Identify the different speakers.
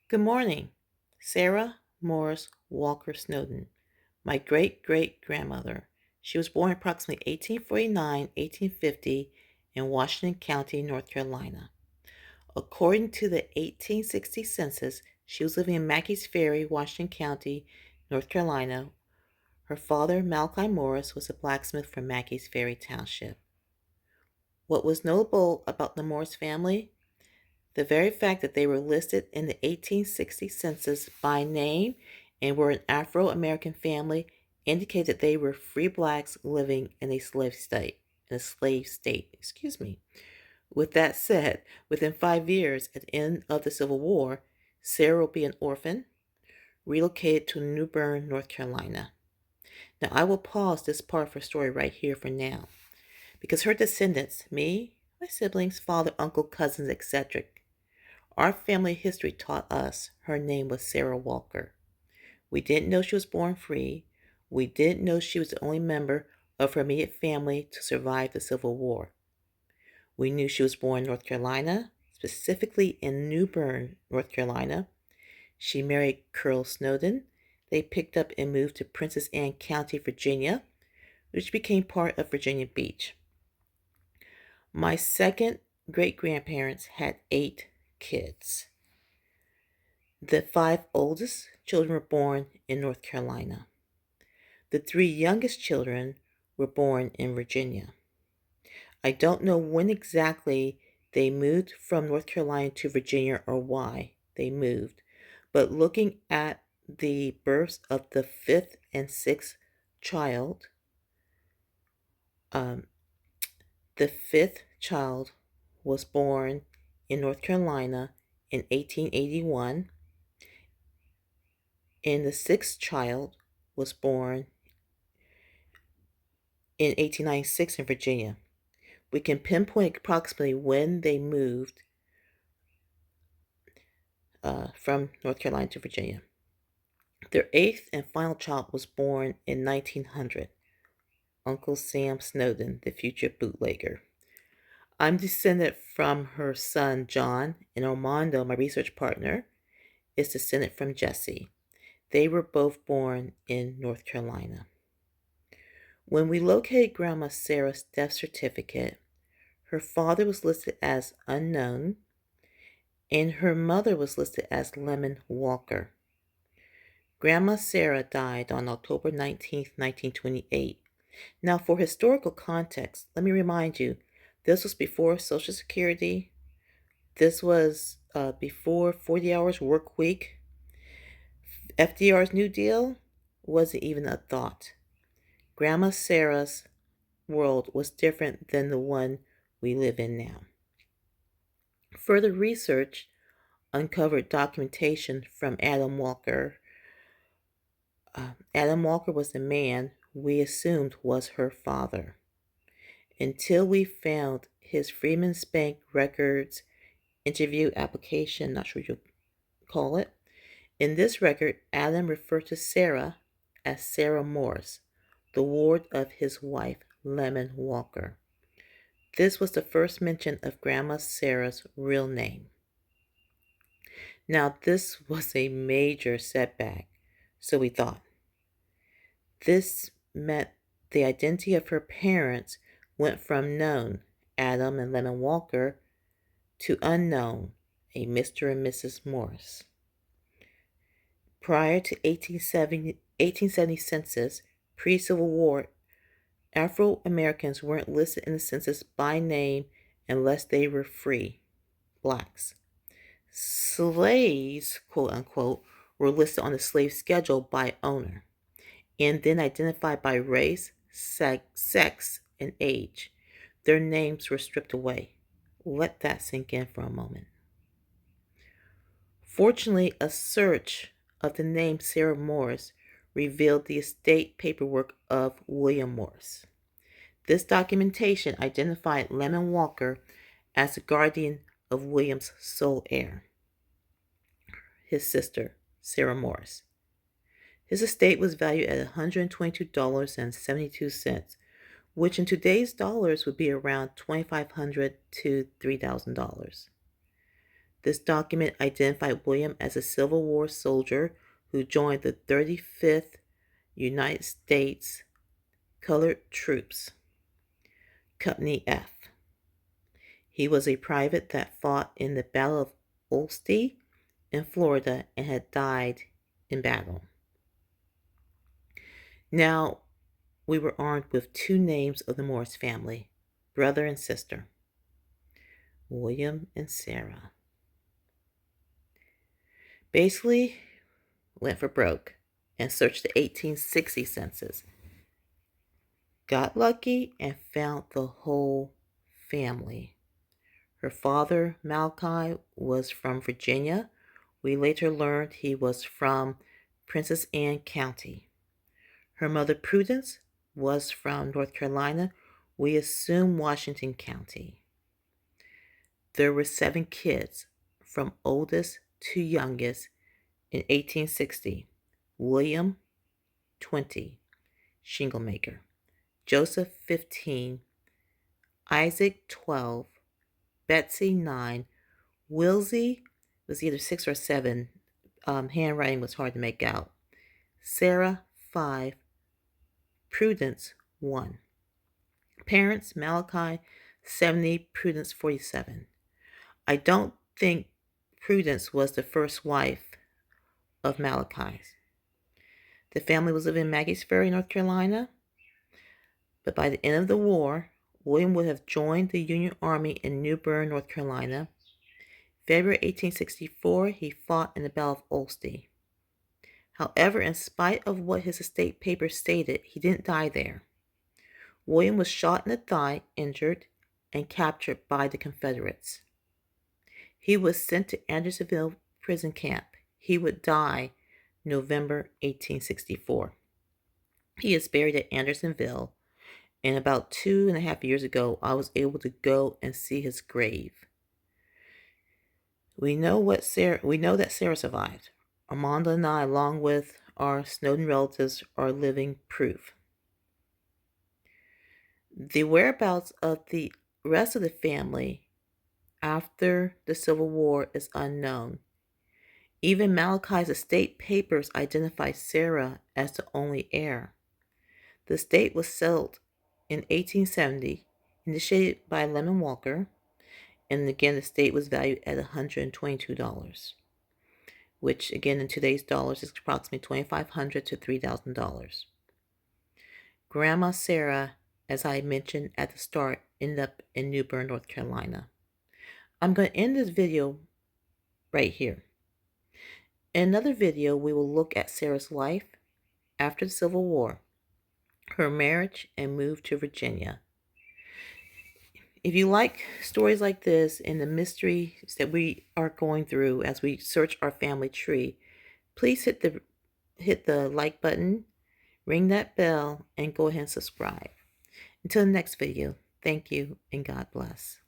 Speaker 1: Good morning. Sarah Morse Walker Snowden, my great great grandmother. She was born approximately 1849 1850 in Washington County, North Carolina. According to the 1860 census, she was living in Mackey's Ferry, Washington County, North Carolina. Her father, Malachi Morris, was a blacksmith from Mackey's Ferry Township. What was notable about the Morse family? The very fact that they were listed in the 1860 census by name and were an Afro-American family indicated that they were free blacks living in a slave state. Excuse me. With that said, within 5 years at the end of the Civil War, Sarah will be an orphan, relocated to New Bern, North Carolina. Now, I will pause this part of her story right here for now, because her descendants, me, my siblings, father, uncle, cousins, etc., our family history taught us her name was Sarah Walker. We didn't know she was born free. We didn't know she was the only member of her immediate family to survive the Civil War. We knew she was born in North Carolina, specifically in New Bern, North Carolina. She married Colonel Snowden. They picked up and moved to Princess Anne County, Virginia, which became part of Virginia Beach. My second great-grandparents had 8 kids. The 5 oldest children were born in North Carolina. The 3 youngest children were born in Virginia. I don't know when exactly they moved from North Carolina to Virginia or why they moved, but looking at the births of the 5th and 6th child, the 5th child was born in North Carolina in 1881, and the 6th child was born in 1896 in Virginia. We can pinpoint approximately when they moved from North Carolina to Virginia. Their 8th and final child was born in 1900, Uncle Sam Snowden, the future bootlegger. I'm descended from her son, John, and Armondo, my research partner, is descended from Jesse. They were both born in North Carolina. When we located Grandma Sarah's death certificate, her father was listed as unknown, and her mother was listed as Lemon Walker. Grandma Sarah died on October 19th, 1928. Now, for historical context, let me remind you, this was before Social Security. This was before 40 hours work week. FDR's New Deal wasn't even a thought. Grandma Sarah's world was different than the one we live in now. Further research uncovered documentation from Adam Walker. Adam Walker was the man we assumed was her father, until we found his Freeman's Bank records interview application, not sure what you'll call it. In this record, Adam referred to Sarah as Sarah Morse, the ward of his wife, Lemon Walker. This was the first mention of Grandma Sarah's real name. Now, this was a major setback, so we thought. This meant the identity of her parents went from known, Adam and Lemon Walker, to unknown, a Mr. and Mrs. Morse. Prior to 1870 census, pre-Civil War, Afro-Americans weren't listed in the census by name unless they were free, blacks. Slaves, quote unquote, were listed on the slave schedule by owner, and then identified by race, sex, and age. Their names were stripped away. Let that sink in for a moment. Fortunately, a search of the name Sarah Morse revealed the estate paperwork of William Morse. This documentation identified Lemon Walker as the guardian of William's sole heir, his sister, Sarah Morse. His estate was valued at $122.72, which in today's dollars would be around $2,500 to $3,000. This document identified William as a Civil War soldier who joined the 35th United States Colored Troops, Company F. He was a private that fought in the Battle of Olustee in Florida and had died in battle. Now, we were armed with two names of the Morse family, brother and sister, William and Sarah. Basically, went for broke and searched the 1860 census. Got lucky and found the whole family. Her father, Malachi, was from Virginia. We later learned he was from Princess Anne County. Her mother, Prudence, was from North Carolina. We assume Washington County. There were 7 kids, from oldest to youngest, in 1860. William, 20, shingle maker. Joseph, 15. Isaac, 12. Betsy, 9. Wilsey was either 6 or 7. Handwriting was hard to make out. Sarah, 5. Prudence, 1. Parents, Malachi, 70. Prudence, 47. I don't think Prudence was the first wife of Malachi's. The family was living in Maggie's Ferry, North Carolina. But by the end of the war, William would have joined the Union Army in New Bern, North Carolina. February 1864, he fought in the Battle of Olustee. However, in spite of what his estate papers stated, he didn't die there. William was shot in the thigh, injured, and captured by the Confederates. He was sent to Andersonville prison camp. He would die November 1864. He is buried at Andersonville, and about 2.5 years ago, I was able to go and see his grave. We know that Sarah survived. Armondo and I, along with our Snowden relatives, are living proof. The whereabouts of the rest of the family after the Civil War is unknown. Even Malachi's estate papers identify Sarah as the only heir. The estate was settled in 1870, initiated by Lemon Walker, and again the estate was valued at $122, which again in today's dollars is approximately $2,500 to $3,000. Grandma Sarah, as I mentioned at the start, ended up in New Bern, North Carolina. I'm going to end this video right here. In another video, we will look at Sarah's life after the Civil War, her marriage, and move to Virginia. If you like stories like this and the mysteries that we are going through as we search our family tree, please hit the like button, ring that bell, and go ahead and subscribe. Until the next video, thank you and God bless.